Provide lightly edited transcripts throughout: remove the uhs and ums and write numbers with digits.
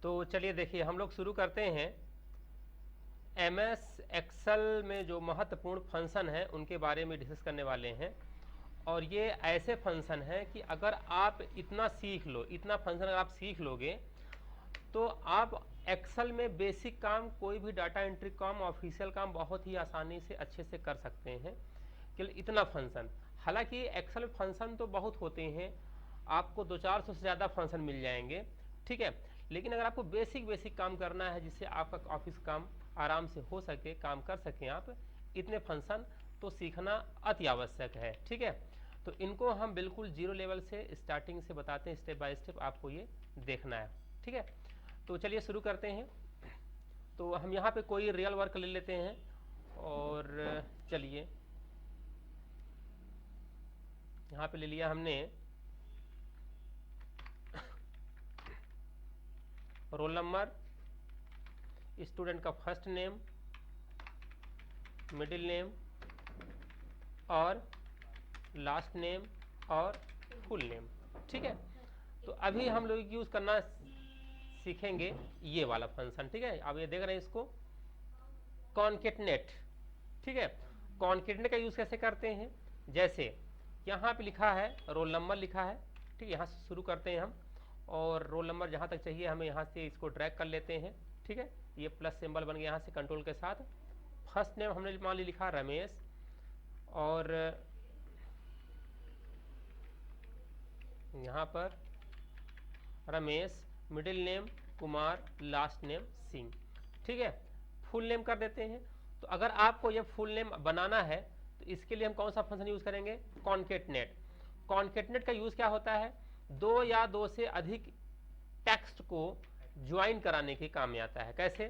तो चलिए देखिए हम लोग शुरू करते हैं। एमएस एक्सेल में जो महत्वपूर्ण फंक्शन है उनके बारे में डिस्कस करने वाले हैं। और ये ऐसे फंक्शन हैं कि अगर आप इतना सीख लो, इतना फंक्शन अगर आप सीख लोगे तो आप एक्सेल में बेसिक काम, कोई भी डाटा एंट्री काम, ऑफिशियल काम बहुत ही आसानी से अच्छे से कर सकते हैं। केवल इतना फंक्शन, हालांकि एक्सेल फंक्शन तो बहुत होते हैं, आपको 200-400 से ज़्यादा फंक्शन मिल जाएंगे, ठीक है। लेकिन अगर आपको बेसिक काम करना है जिससे आपका ऑफिस काम आराम से हो सके, काम कर सकें आप, इतने फंक्शन तो सीखना अति आवश्यक है, ठीक है। तो इनको हम बिल्कुल जीरो लेवल से स्टार्टिंग से बताते हैं, स्टेप बाय स्टेप आपको ये देखना है, ठीक है। तो चलिए शुरू करते हैं। तो हम यहाँ पे कोई रियल वर्क ले लेते हैं और चलिए यहाँ पे ले लिया हमने रोल नंबर, स्टूडेंट का फर्स्ट नेम, मिडिल नेम और लास्ट नेम और फुल नेम, ठीक है। तो अभी हम लोग यूज़ करना सीखेंगे ये वाला फंक्शन, ठीक है। अब ये देख रहे हैं इसको, कॉन्केटनेट, ठीक है। कॉन्केटनेट का यूज़ कैसे करते हैं, जैसे यहाँ पे लिखा है रोल नंबर लिखा है, ठीक है। यहाँ से शुरू करते हैं हम और रोल नंबर जहाँ तक चाहिए हमें यहाँ से इसको ड्रैग कर लेते हैं, ठीक है। ये प्लस सिंबल बन गया यहाँ से कंट्रोल के साथ। फर्स्ट नेम हमने मान ली लिखा रमेश और यहाँ पर Ramesh, middle name Kumar, last name Singh, ठीक है। फुल नेम कर देते हैं। तो अगर आपको ये फुल नेम बनाना है तो इसके लिए हम कौन सा फंक्शन यूज़ करेंगे, कॉन्केटनेट। कॉन्केटनेट का यूज़ क्या होता है, दो या दो से अधिक टेक्स्ट को ज्वाइन कराने के काम में आता है। कैसे,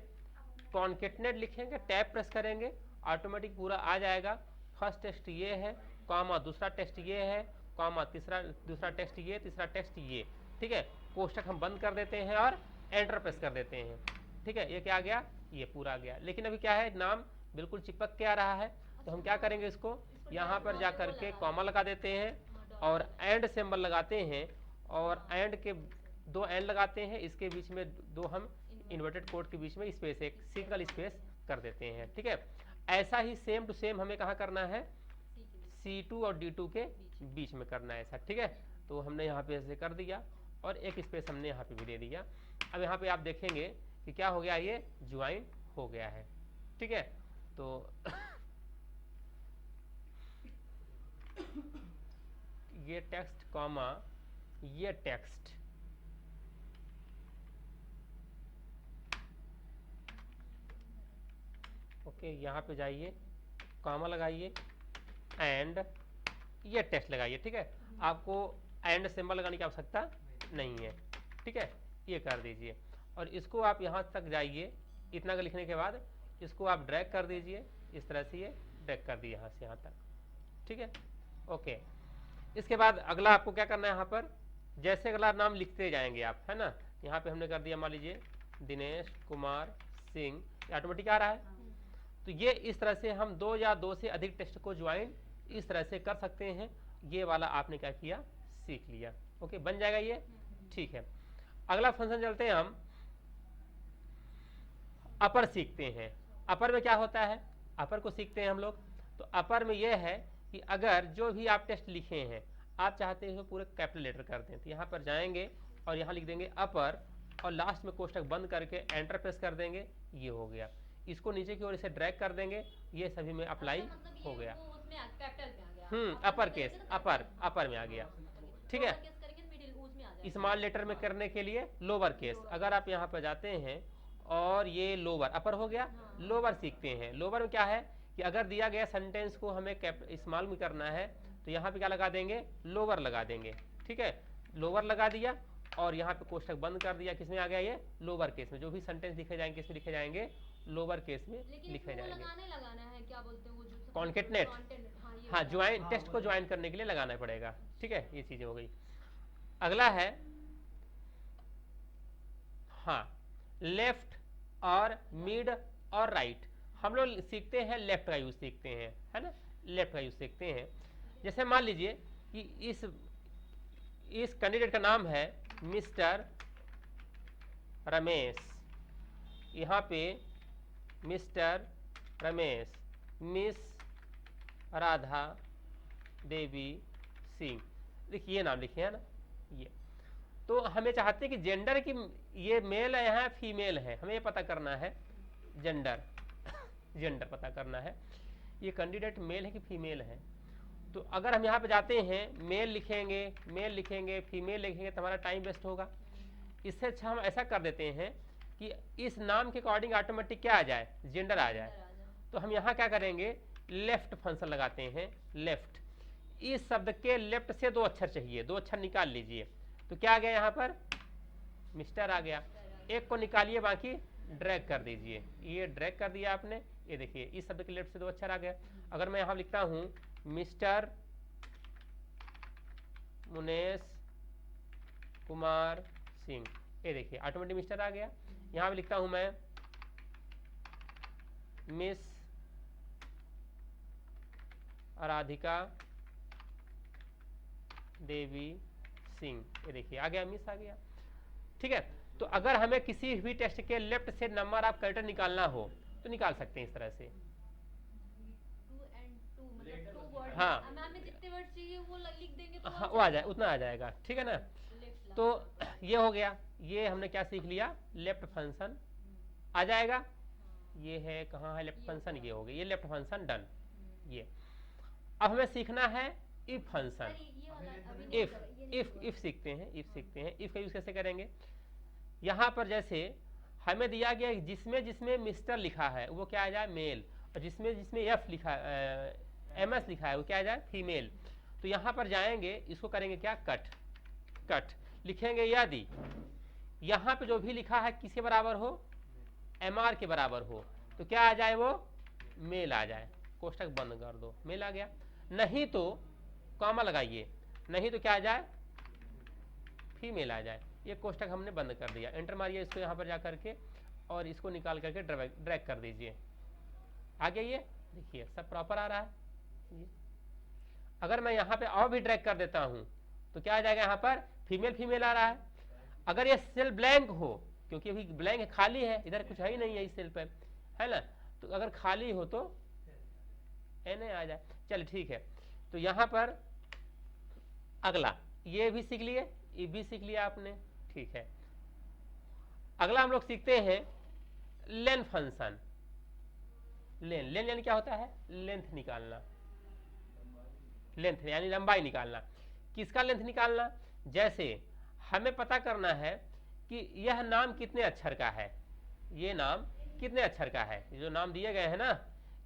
कॉन्केटनेट लिखेंगे, टैब प्रेस करेंगे, ऑटोमेटिक पूरा आ जाएगा। फर्स्ट टेक्स्ट ये है, कॉमा दूसरा टेक्स्ट ये है, कॉमा दूसरा टेक्स्ट ये, तीसरा टेक्स्ट ये, ठीक है। कोष्टक हम बंद कर देते हैं और एंटर प्रेस कर देते हैं, ठीक है। ये क्या आ गया, ये पूरा आ गया। लेकिन अभी क्या है, नाम बिल्कुल चिपक के आ रहा है, तो हम क्या करेंगे, इसको यहाँ पर जा करके कॉमा लगा देते हैं और एंड सिंबल लगाते हैं और एंड के दो एंड लगाते हैं, इसके बीच में दो हम इन्वर्टेड कोड के बीच में स्पेस, एक सिंगल स्पेस कर देते हैं, ठीक है। ऐसा ही सेम टू सेम हमें कहाँ करना है, C2 और D2 के बीच में करना है ऐसा, ठीक है। तो हमने यहाँ पे ऐसे कर दिया और एक स्पेस हमने यहाँ पे भी दे दिया। अब यहाँ पे आप देखेंगे कि क्या हो गया, ये ज्वाइन हो गया है, ठीक है। तो ये टेक्स्ट कॉमा ये टेक्स्ट, ओके। यहाँ पे जाइए, कॉमा लगाइए एंड ये टेक्स्ट लगाइए, ठीक है। आपको एंड सिंबल लगाने की आवश्यकता नहीं है, ठीक है। ये कर दीजिए और इसको आप यहाँ तक जाइए, इतना का लिखने के बाद इसको आप ड्रैग कर दीजिए, इस तरह से ये ड्रैग कर दिए यहाँ से यहाँ तक, ठीक है, ओके। इसके बाद अगला आपको क्या करना है, यहाँ पर जैसे अगला नाम लिखते जाएंगे आप, है ना। यहाँ पे हमने कर दिया मान लीजिए दिनेश कुमार सिंह, ऑटोमेटिक आ रहा है। तो ये इस तरह से हम दो या दो से अधिक टेक्स्ट को ज्वाइन इस तरह से कर सकते हैं। ये वाला आपने क्या किया, सीख लिया, ओके, बन जाएगा ये, ठीक है। अगला फंक्शन चलते हैं हम, अपर सीखते हैं। अपर में क्या होता है, अपर को सीखते हैं हम लोग। तो अपर में यह है कि अगर जो भी आप टेक्स्ट लिखे हैं आप चाहते हैं पूरे कैपिटल लेटर कर दें, तो यहाँ पर जाएंगे और यहाँ लिख देंगे अपर और लास्ट में कोष्टक बंद करके एंटर प्रेस कर देंगे, ये हो गया। इसको नीचे की ओर इसे ड्रैग कर देंगे, ये सभी में अप्लाई हो गया। अपर केस, अपर में आ गया, ठीक है। स्मॉल लेटर में करने के लिए लोअर केस, अगर आप यहाँ पर जाते हैं और ये लोअर, अपर हो गया, लोअर सीखते हैं। लोअर में क्या है कि अगर दिया गया सेंटेंस को हमें स्मॉल में करना है तो यहाँ पे क्या लगा देंगे, लोअर लगा देंगे, ठीक है। लोअर लगा दिया और यहाँ पे कोष्टक बंद कर दिया, किसमें आ गया, ये लोअर केस में। जो भी सेंटेंस लिखे जाएंगे किसमें लिखे जाएंगे, लोअर केस में लिखे जाएंगे। कॉन्केटनेट, हाँ, ज्वाइन, टेक्स्ट को ज्वाइन करने के लिए लगाना पड़ेगा, ठीक है। ये चीजें हो गई। अगला है, हाँ, लेफ्ट और मिड और राइट। हम लोग सीखते हैं लेफ्ट का यूज सीखते हैं, है ना, लेफ्ट का यूज सीखते हैं। जैसे मान लीजिए कि इस कैंडिडेट का नाम है मिस्टर रमेश, यहाँ पे मिस्टर रमेश, मिस राधा देवी सिंह, देखिए ये नाम लिखे है ना ये। तो हमें चाहते हैं कि जेंडर की ये मेल है यहाँ फीमेल है, हमें ये पता करना है जेंडर जेंडर पता करना है, ये कैंडिडेट मेल है कि फीमेल है। तो अगर हम यहाँ पे जाते हैं मेल लिखेंगे फीमेल लिखेंगे तो हमारा टाइम वेस्ट होगा। इससे अच्छा हम ऐसा कर देते हैं कि इस नाम के अकॉर्डिंग ऑटोमेटिक क्या आ जाए, जेंडर आ जाए। तो हम यहाँ क्या करेंगे, लेफ्ट फंक्शन लगाते हैं, लेफ्ट। इस शब्द के लेफ्ट से 2 अक्षर चाहिए, 2 अक्षर निकाल लीजिए। तो क्या आ गया यहाँ पर, मिस्टर आ गया। एक को निकालिए, बाकी ड्रैग कर दीजिए, ये ड्रैग कर दिया आपने, ये देखिए इस शब्द के लेफ्ट से 2 अक्षर आ गया। अगर मैं यहाँ लिखता हूँ मिस्टर मुनेश कुमार सिंह, ये देखिए ऑटोमेटिक मिस्टर आ गया। यहाँ पे लिखता हूँ मैं मिस राधिका देवी सिंह, ये देखिए आ गया, मिस आ गया। ठीक है, तो अगर हमें किसी भी टेस्ट के लेफ्ट से नंबर ऑफ कैरेक्टर निकालना हो तो निकाल सकते हैं इस तरह से। हाँ हमें जितने वर्ड चाहिए वो लिख देंगे तो हाँ, वो आ जाए, उतना आ जाएगा, ठीक है ना। तो ये हो गया, ये हमने क्या सीख लिया, लेफ्ट फंक्शन आ जाएगा। ये है, कहाँ है लेफ्ट फंक्शन, ये हो गया, ये लेफ्ट फंक्शन डन। ये अब हमें सीखना है इफ फंक्शन। इफ सीखते हैं, इफ का यूज कैसे करेंगे। यहाँ पर जैसे हमें दिया गया जिसमें जिसमें मिस्टर लिखा है वो क्या आ जाए, मेल, और जिसमें जिसमें एफ लिखा MS लिखा है वो क्या आ जाए, फीमेल। तो यहाँ पर जाएंगे, इसको करेंगे क्या, कट लिखेंगे। यदि यहाँ पे जो भी लिखा है किसके बराबर हो, MR के बराबर हो, तो क्या आ जाए, वो मेल आ जाए। कोष्टक बंद कर दो, मेल आ गया। नहीं तो कॉमा लगाइए, नहीं तो क्या आ जाए, फीमेल आ जाए। ये कोष्टक हमने बंद कर दिया, एंटर मारिए इसको यहाँ पर जा करके और इसको निकाल करके ड्रैग कर दीजिए। आ गया, ये देखिए सब प्रॉपर आ रहा है। अगर मैं यहाँ पे और भी ड्रैग कर देता हूँ तो क्या आ जाएगा, यहाँ पर फीमेल आ रहा है। अगर ये सेल ब्लैंक हो, क्योंकि अभी ब्लैंक है, खाली है, इधर कुछ है ही नहीं है इस सेल पर, है ना, तो अगर खाली हो तो NA आ जाए। चलिए ठीक है, तो यहाँ पर अगला ये भी सीख लिए, ये भी सीख लिया आपने, ठीक है। अगला हम लोग सीखते हैं लेन फंक्शन। लेन यानी क्या होता है, लेंथ निकालना, लेंथ यानी लंबाई निकालना। किसका लेंथ निकालना, जैसे हमें पता करना है कि यह नाम कितने अक्षर का है, ये नाम कितने अक्षर का है, जो नाम दिए गए हैं ना,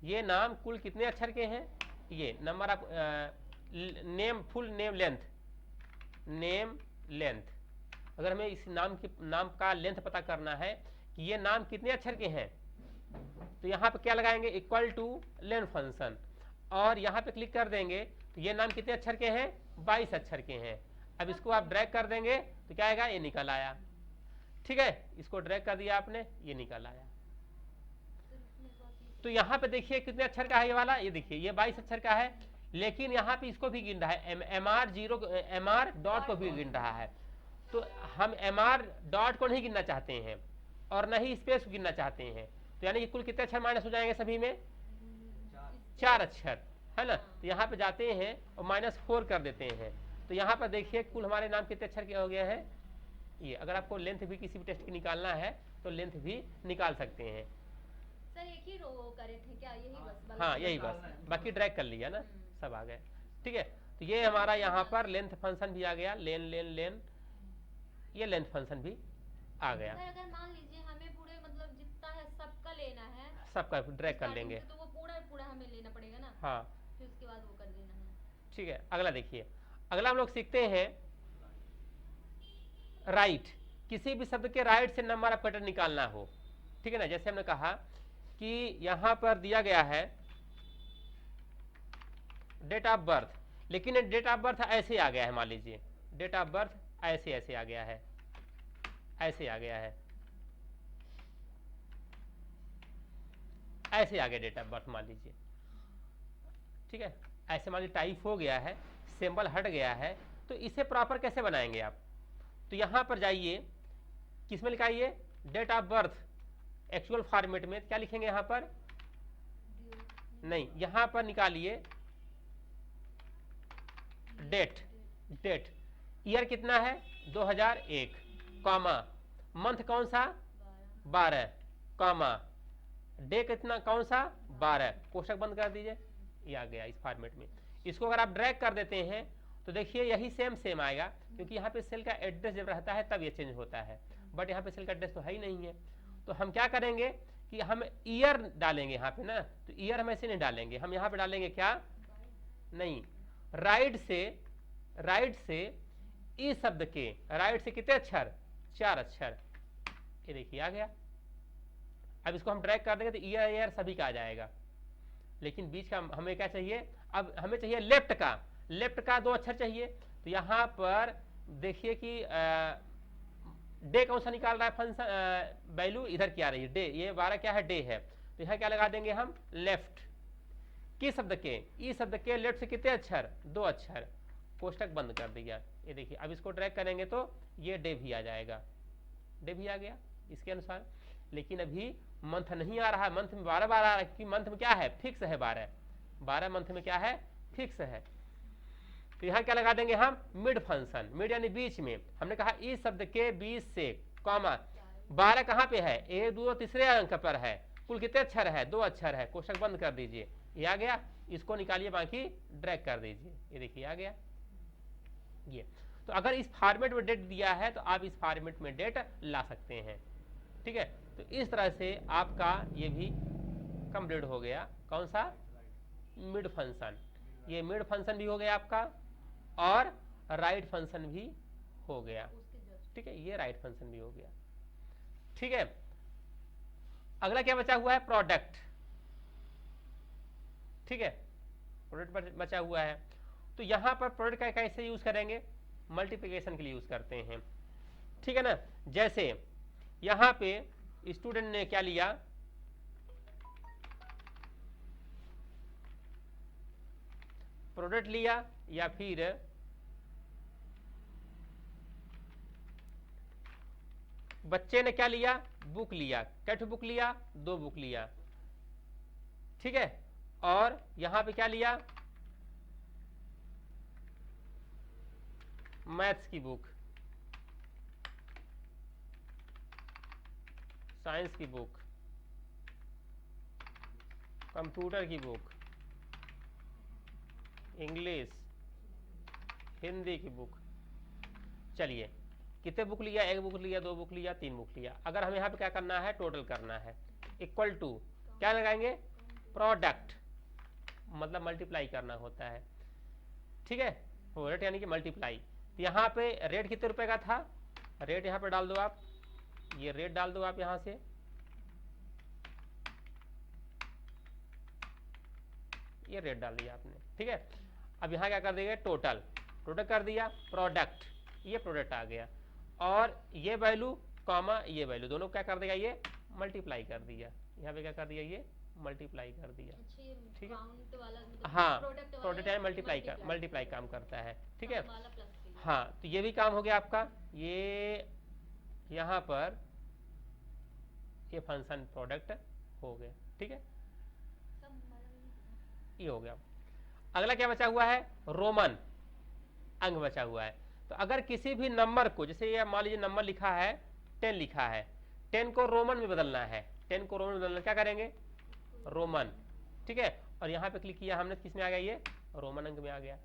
ये नाम कुल कितने अक्षर के हैं, ये number of name, full name length. अगर हमें इस नाम का लेंथ पता करना है कि ये नाम कितने अक्षर के हैं, तो यहाँ पे क्या लगाएंगे, इक्वल टू लेन फंक्शन, और यहाँ पे क्लिक कर देंगे तो ये नाम कितने अक्षर के हैं, 22 अक्षर के हैं। अब इसको आप ड्रैग कर देंगे तो क्या आएगा, ये निकल आया। ठीक है, इसको ड्रैग कर दिया आपने, ये निकल आया। तो यहाँ पे देखिए कितने अक्षर का है ये वाला, ये देखिए ये 22 अक्षर का है, लेकिन यहाँ पे इसको भी गिन रहा है, MR डॉट को भी गिन रहा है। तो हम MR डॉट को नहीं गिनना चाहते हैं और न ही स्पेस को गिनना चाहते हैं, तो यानी कि कुल कितने अक्षर माइनस हो जाएंगे, सभी में 4 अक्षर, है ना। तो यहाँ पे जाते हैं और -4 कर देते हैं, तो यहाँ पर देखिए कुल हमारे नाम कितने अक्षर के हो गए हैं ये। अगर आपको लेंथ भी किसी भी टेस्ट की निकालना है तो लेंथ भी निकाल सकते हैं। सर एक ही रो करे थे क्या, यही बस, हाँ यही बस, बाकी ड्रैग कर लिया ना, सब आ गए। ठीक है, तो ये हमारा यहाँ पर लेंथ फंक्शन भी आ गया, लेन, ये लेंथ फंक्शन भी आ गया। सर अगर मान लीजिए हमें पूरे मतलब जितना है सबका लेना है, सबका ड्रैग कर लेंगे, तो वो पूरा हमें लेना पड़ेगा ना। हाँ, फिर उसके बाद वो कर देना है। ठीक है। अगला देखिए, अगला हम लोग सीखते हैं राइट। किसी भी शब्द के राइट से नंबर ऑफ कैरेक्टर निकालना हो, ठीक है ना। जैसे हमने कहा कि यहां पर दिया गया है डेट ऑफ बर्थ, लेकिन डेट ऑफ बर्थ ऐसे आ गया है, मान लीजिए डेट ऑफ बर्थ ऐसे आ गया है, ऐसे आ गया है, ऐसे आ गया डेट ऑफ बर्थ, मान लीजिए। ठीक है, ऐसे मान लीजिए टाइप हो गया है, सिंबल हट गया है, तो इसे प्रॉपर कैसे बनाएंगे आप। तो यहां पर जाइए, किसमें लिखाइए, date of birth actual format में क्या लिखेंगे यहाँ पर, नहीं यहाँ पर निकालिए डेट, डेट ईयर कितना है 2001, कॉमा मंथ कौन सा 12, कॉमा डे कितना कौन सा 12, कोष्टक बंद कर दीजिए, ये आ गया इस फॉर्मेट में। इसको अगर आप ड्रैग कर देते हैं तो देखिए यही सेम आएगा, क्योंकि यहाँ पे सेल का एड्रेस जब रहता है तब ये चेंज होता है, बट यहाँ पे सेल का एड्रेस तो है ही नहीं है। तो हम क्या करेंगे कि हम ईयर डालेंगे यहाँ पे ना, तो ईयर हम ऐसे नहीं डालेंगे, हम यहाँ पे डालेंगे क्या, नहीं राइट से ई शब्द के राइट से कितने अक्षर, 4 अक्षर, ये देखिए आ गया। अब इसको हम ड्रैग कर देंगे तो ईयर सभी का आ जाएगा, लेकिन बीच का हमें क्या चाहिए, अब हमें चाहिए लेफ्ट का 2 अक्षर चाहिए। तो यहाँ पर देखिए कि डे कौन सा निकाल रहा है फंक्शन वैल्यू, इधर क्या आ रही है डे, ये 12 क्या है डे है, तो यहाँ क्या लगा देंगे हम लेफ्ट, किस शब्द के, ई शब्द के लेफ्ट से कितने अक्षर 2 अक्षर, कोष्टक बंद कर दिया। ये देखिए अब इसको ड्रैग करेंगे तो ये डे भी आ जाएगा, डे भी आ गया इसके अनुसार। लेकिन अभी मंथ नहीं आ रहा है, मंथ में 12 आ रहा है, कि मंथ में क्या है फिक्स है 12 मंथ में क्या है फिक्स है। तो यहाँ क्या लगा देंगे हम मिड फंक्शन, मिड यानी बीच में, हमने कहा इस शब्द के बीच से कॉमा 12 कहाँ पे है, 1 2 तीसरे अंक पर है, कुल कितने अक्षर है 2 अक्षर है, कोष्टक बंद कर दीजिए, ये आ गया। इसको निकालिए, बाकी ड्रैग कर दीजिए, ये देखिए आ गया ये। तो अगर इस फॉर्मेट में डेट दिया है तो आप इस फॉर्मेट में डेट ला सकते हैं, ठीक है। तो इस तरह से आपका ये भी कंप्लीट हो गया, कौन सा मिड फंक्शन, ये मिड फंक्शन भी हो गया आपका और राइट फंक्शन भी हो गया, ठीक है, ये राइट फंक्शन भी हो गया, ठीक है। अगला क्या बचा हुआ है प्रोडक्ट, ठीक है, प्रोडक्ट बचा हुआ है। तो यहां पर प्रोडक्ट का कैसे यूज करेंगे, मल्टीप्लिकेशन के लिए यूज करते हैं, ठीक है ना। जैसे यहां पे स्टूडेंट ने क्या लिया, प्रोडक्ट लिया, या फिर बच्चे ने क्या लिया बुक लिया, कैट बुक लिया 2 बुक लिया, ठीक है। और यहां पे क्या लिया मैथ्स की बुक, साइंस की बुक, कंप्यूटर की बुक, इंग्लिश, हिंदी की बुक। चलिए कितने बुक लिया, 1 बुक लिया, 2 बुक लिया, 3 बुक लिया। अगर हमें यहाँ पे क्या करना है टोटल करना है, इक्वल टू क्या लगाएंगे प्रोडक्ट, मतलब मल्टीप्लाई करना होता है, ठीक है, रेट यानी कि मल्टीप्लाई। तो यहाँ पे रेट कितने रुपए का था, रेट यहाँ पे डाल दो आप, ये रेट डाल दो आप यहाँ से, ये रेट डाल दिया आपने, ठीक है। अब यहाँ क्या कर देंगे टोटल, टोटल कर दिया प्रोडक्ट, ये प्रोडक्ट आ गया, और ये वैल्यू कॉमा ये वैल्यू दोनों क्या कर देगा, ये मल्टीप्लाई कर दिया, यहाँ पे क्या कर दिया ये मल्टीप्लाई कर दिया, ठीक है। हाँ प्रोडक्ट यानी मल्टीप्लाई काम करता है, ठीक है। हाँ तो ये भी काम हो गया आपका, ये यहाँ पर ये फंक्शन प्रोडक्ट हो गया, ठीक है, ये हो गया। अगला क्या बचा हुआ है रोमन अंक बचा हुआ है। तो अगर किसी भी नंबर को, जैसे ये मान लीजिए नंबर लिखा है 10 लिखा है, 10 को रोमन में बदलना है, 10 को रोमन में बदलना क्या करेंगे रोमन, ठीक है। और यहाँ पे क्लिक किया हमने, किस में आ गया ये रोमन अंक में आ गया।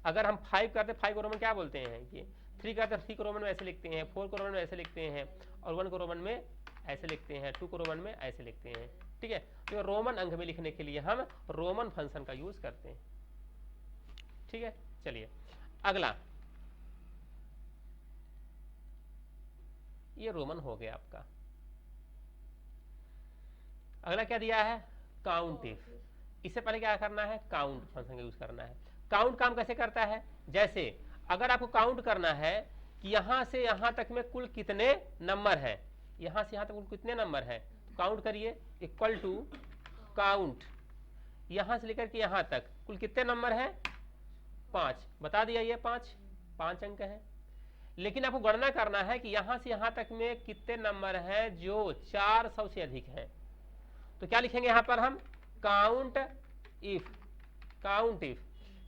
अगर हम 5 करते 5 को रोमन क्या बोलते हैं, ये 3 करते 3 को रोमन में ऐसे लिखते हैं, 4 को रोमन में ऐसे लिखते हैं, और 1 को रोमन में ऐसे लिखते हैं, 2 को रोमन में ऐसे लिखते हैं, ठीक है। तो रोमन अंक में लिखने के लिए हम रोमन फंक्शन का यूज करते हैं, ठीक है। चलिए अगला, ये रोमन हो गया आपका। अगला क्या दिया है काउंट इफ, इससे पहले क्या करना है काउंट फंक्शन का यूज करना है। काउंट काम कैसे करता है, जैसे अगर आपको काउंट करना है कि यहां से यहां तक में कुल कितने नंबर है, यहां से यहां तक कुल कितने नंबर है, तो काउंट करिए, इक्वल टू काउंट, यहां से लेकर के यहां तक कुल कितने नंबर है 5, बता दिया ये 5 अंक है। लेकिन आपको गणना करना है कि यहां से यहां तक में कितने नंबर हैं जो 400 से अधिक हैं। तो क्या लिखेंगे यहां पर हम, काउंट इफ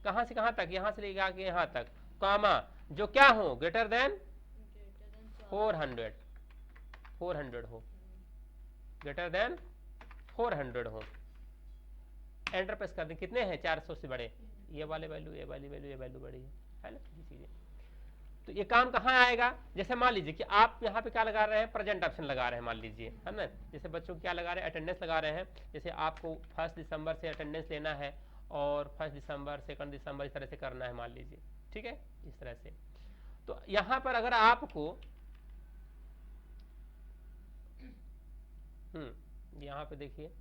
कहां से कहां तक, यहां से लेकर आके यहां तक, कामा जो क्या हो ग्रेटर देन 400 हो, ग्रेटर देन 400 हो। एंटर प्रेस कर दें, कितने हैं 400 से बड़े, ये वाले वैल्यू, ये वाली वैल्यू, ये वैल्यू बड़ी है ना, ये चीजें। तो ये काम कहाँ आएगा, जैसे मान लीजिए कि आप यहाँ पे क्या लगा रहे हैं, प्रेजेंट ऑप्शन लगा रहे हैं, मान लीजिए है ना, जैसे बच्चों को क्या लगा रहे हैं, अटेंडेंस लगा रहे हैं। जैसे आपको 1 दिसंबर से अटेंडेंस लेना है और 1 दिसंबर 2 दिसंबर इस तरह से करना है, मान लीजिए, ठीक है, इस तरह से। तो यहाँ पर अगर आपको यहाँ पे देखिए,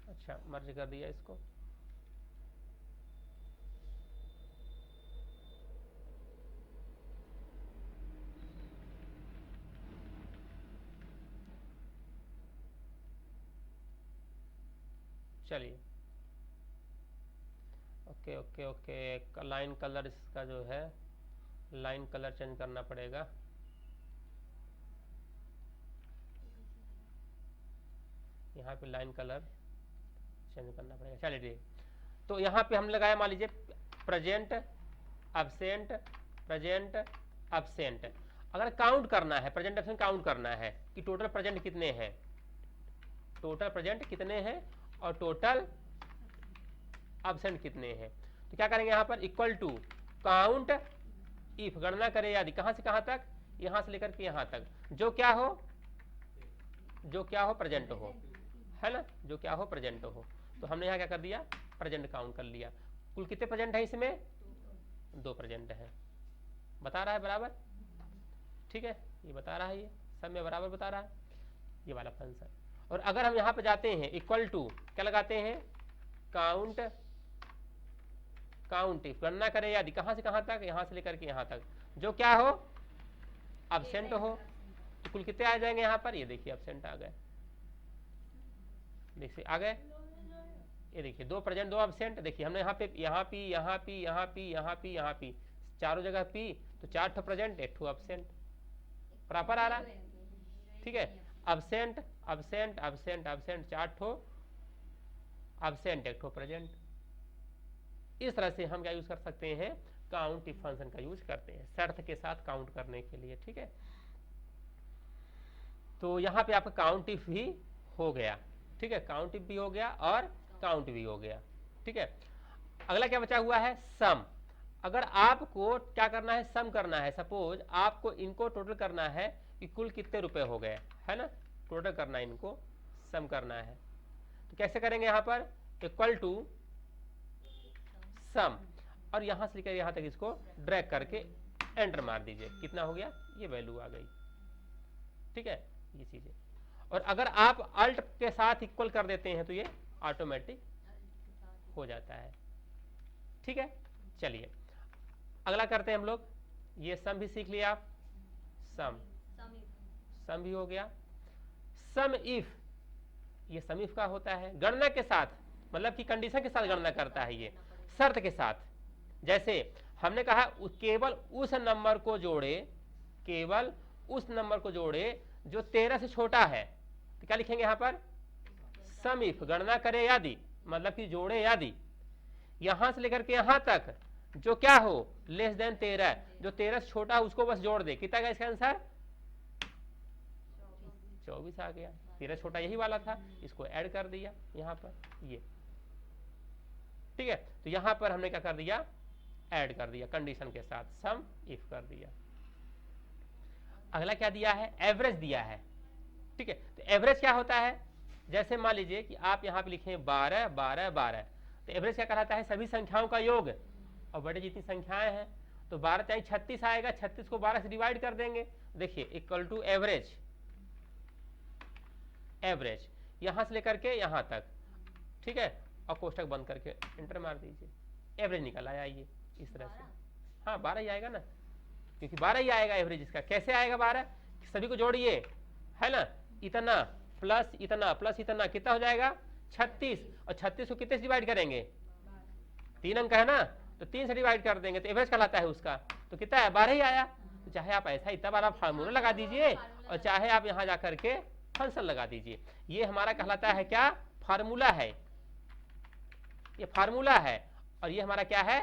अच्छा मर्ज कर दिया इसको, चलिए okay okay okay. Line colour इसका जो है, लाइन कलर चेंज करना पड़ेगा। यहाँ पे लाइन कलर चेंज करना पड़ेगा, चलिए ठीक। तो यहाँ पे हम लगाया मान लीजिए प्रेजेंट एब्सेंट, प्रेजेंट एब्सेंट। अगर काउंट करना है, प्रेजेंट एब्सेंट काउंट करना है कि टोटल प्रेजेंट कितने हैं, टोटल प्रेजेंट कितने हैं और टोटल एब्सेंट कितने हैं, तो क्या करेंगे यहाँ पर, इक्वल टू काउंट इफ, गणना करें यदि, कहां से कहां तक, यहां से लेकर के यहां तक, जो क्या हो प्रेजेंट हो, है ना, जो क्या हो प्रेजेंट हो। तो हमने यहाँ क्या कर दिया, प्रेजेंट काउंट कर लिया। कुल कितने प्रेजेंट है इसमें, 2 प्रेजेंट है, बता रहा है बराबर, ठीक है, ये बता रहा है, ये सब में बराबर बता रहा है ये वाला फंक्शन। और अगर हम यहाँ पे जाते हैं, इक्वल टू क्या लगाते हैं, काउंट इफ, गणना करें यदि, कहां से कहां तक, यहां से लेकर के यहां तक, जो क्या हो एब्सेंट हो। तो कुल कितने आ जाएंगे यहाँ पर, ये देखिए एब्सेंट आ गए, देखिए आ गए, ये देखिए 2 प्रेजेंट 2 एब्सेंट। देखिए हमने यहाँ पे चारों जगह पी, तो 4 ठो प्रेजेंट 1 ठो एब्सेंट, प्रॉपर आ रहा, ठीक है, एब्सेंट एब्सेंट एब्सेंट एब्सेंट, 4 ठो एब्सेंट 1 ठो प्रेजेंट। इस तरह से हम क्या यूज कर सकते हैं, काउंट इफ फंक्शन का यूज करते हैं शर्त के साथ काउंट करने के लिए, ठीक है। तो यहाँ पे आपका काउंट इफ भी हो गया, ठीक है, काउंट इफ भी हो गया और काउंट भी हो गया, ठीक है। अगला क्या बचा हुआ है, सम। अगर आपको क्या करना है, सम करना है, सपोज आपको इनको टोटल करना है कि कुल कितने रुपए हो गए, है ना, टोटल करना है, इनको सम करना है। तो कैसे करेंगे, यहाँ पर इक्वल टू सम, और यहां से लेकर यहां तक इसको ड्रैग करके एंटर मार दीजिए, कितना हो गया, ये वैल्यू आ गई, ठीक है, ये चीजें। और अगर आप अल्ट के साथ इक्वल कर देते हैं तो ये ऑटोमेटिक हो जाता है, ठीक है। चलिए अगला करते हैं हम लोग, ये सम भी सीख लिया आप, सम भी हो गया। सम इफ, ये सम इफ का होता है गणना के साथ, मतलब कि कंडीशन के साथ गणना करता है, ये शर्त के साथ। जैसे हमने कहा केवल उस नंबर को जोड़े, केवल उस नंबर को जोड़े जो 13 से छोटा है, तो क्या लिखेंगे यहाँ पर, सम इफ, गणना करे यदि, मतलब कि जोड़े यदि, यहां से लेकर के यहां तक जो क्या हो लेस देन 13, जो 13 से छोटा है उसको बस जोड़ दे, कितना का इसका आंसर 24 आ गया। 13 छोटा यही वाला था, इसको ऐड कर दिया यहाँ पर, ये ठीक है। तो यहां पर हमने क्या कर दिया, ऐड कर दिया कंडीशन के साथ, सम इफ कर दिया। अगला क्या दिया है, एवरेज दिया है, ठीक है। तो एवरेज क्या होता है, जैसे मान लीजिए कि आप यहाँ पे लिखे 12 12 12, तो एवरेज क्या कहलाता है, सभी संख्याओं का योग, और बड़े जितनी संख्याएं हैं, तो 12 चाहे 36 आएगा, 36 को 12 से डिवाइड कर देंगे, देखिए इक्वल टू एवरेज, एवरेज यहां से लेकर के यहां तक, ठीक है, और कोष्टक बंद करके एंटर मार दीजिए, एवरेज निकल आया ये इस तरह से। हाँ 12 ही आएगा ना, क्योंकि 12 ही आएगा एवरेज इसका। कैसे आएगा 12, सभी को जोड़िए, है ना, इतना प्लस इतना प्लस इतना, कितना हो जाएगा 36, और 36 को कितने से डिवाइड करेंगे, 3 अंक है ना, तो 3 से डिवाइड कर देंगे तो एवरेज कहलाता है उसका, तो कितना है, 12 ही आया। तो चाहे आप ऐसा इतना बड़ा फार्मूला लगा दीजिए और चाहे आप यहाँ जा करके फंक्शन लगा दीजिए, ये हमारा कहलाता है क्या, फार्मूला है, ये फार्मूला है, और ये हमारा क्या है,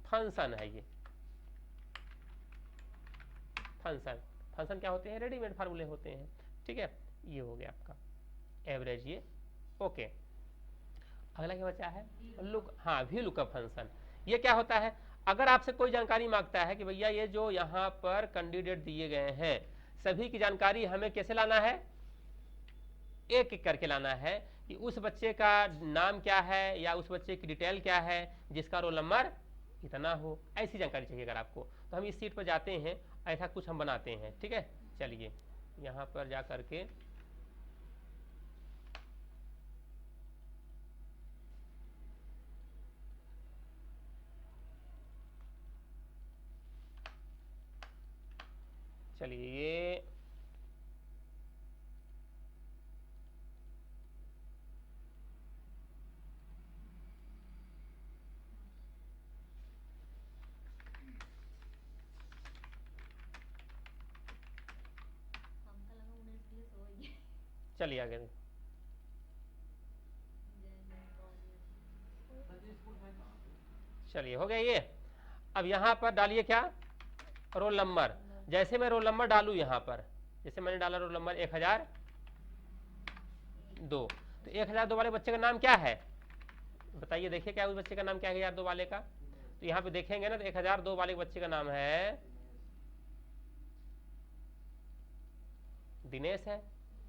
फंक्शन है। ये फंक्शन, फंक्शन क्या होते हैं, रेडीमेड फार्मूले होते हैं। ठीक है, ये हो गया आपका एवरेज, ये ओके। अगला क्या बचा है, लुक, हाँ वी लुकअप फंक्शन। ये क्या होता है, अगर आपसे कोई जानकारी मांगता है कि भैया ये जो यहाँ पर कैंडिडेट दिए गए हैं सभी की जानकारी हमें कैसे लाना है, एक एक करके लाना है, कि उस बच्चे का नाम क्या है या उस बच्चे की डिटेल क्या है जिसका रोल नंबर इतना हो, ऐसी जानकारी चाहिए अगर आपको, तो हम इस सीट पर जाते हैं, ऐसा कुछ हम बनाते हैं। ठीक है, चलिए यहाँ पर जा करके चलिए ये चलिए आगे, चलिए हो गया ये। अब यहाँ पर डालिए क्या, रोल नंबर। जैसे मैं रोल नंबर डालूं यहाँ पर, जैसे मैंने डाला रोल नंबर 1002, तो 1002 वाले बच्चे का नाम क्या है, बताइए, देखिए क्या उस बच्चे का नाम क्या है 1002 वाले का, तो यहाँ पे देखेंगे ना तो 1002 वाले बच्चे का नाम है दिनेश है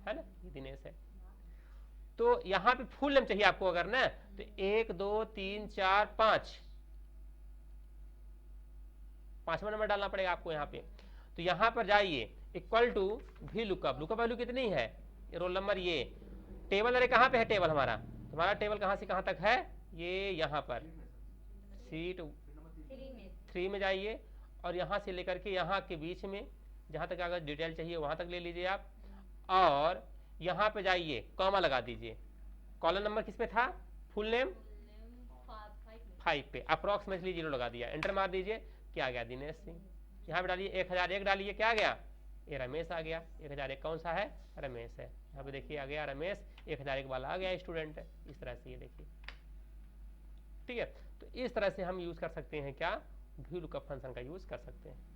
ना, ये दिनेश है। तो यहाँ पे फुल नेम चाहिए आपको अगर ना, तो 1 2 3 4 5, 5वां नंबर डालना पड़ेगा आपको यहाँ पे। तो यहाँ पर जाइए, equal to V lookup, lookup value कितनी है, ये रोल नंबर, ये टेबल, अरे कहाँ पे है टेबल हमारा, हमारा टेबल कहाँ से कहाँ तक है, ये यहाँ पर सीट 3 में जाइए, और यहाँ से लेकर के यहाँ के बीच में जहाँ तक अगर डिटेल चाहिए वहाँ तक ले लीजिए आप, और यहाँ पे जाइए कॉमा लगा दीजिए। कॉलम नंबर किस पे था, फुल नेम 5 पे, अप्रोक्सीमेटली 0 लगा दिया, एंटर मार दीजिए, क्या आ गया, दिनेश सिंह। यहाँ पे डालिए 1001 डालिए, क्या आ गया, ये रमेश आ गया। 1001 कौन सा है, रमेश है। यहाँ पे देखिए आ गया रमेश, 1001 वाला आ गया स्टूडेंट है। इस तरह से ये देखिए, ठीक है। तो इस तरह से हम यूज कर सकते हैं क्या, व्यू लुकअप फंक्शन का यूज कर सकते हैं।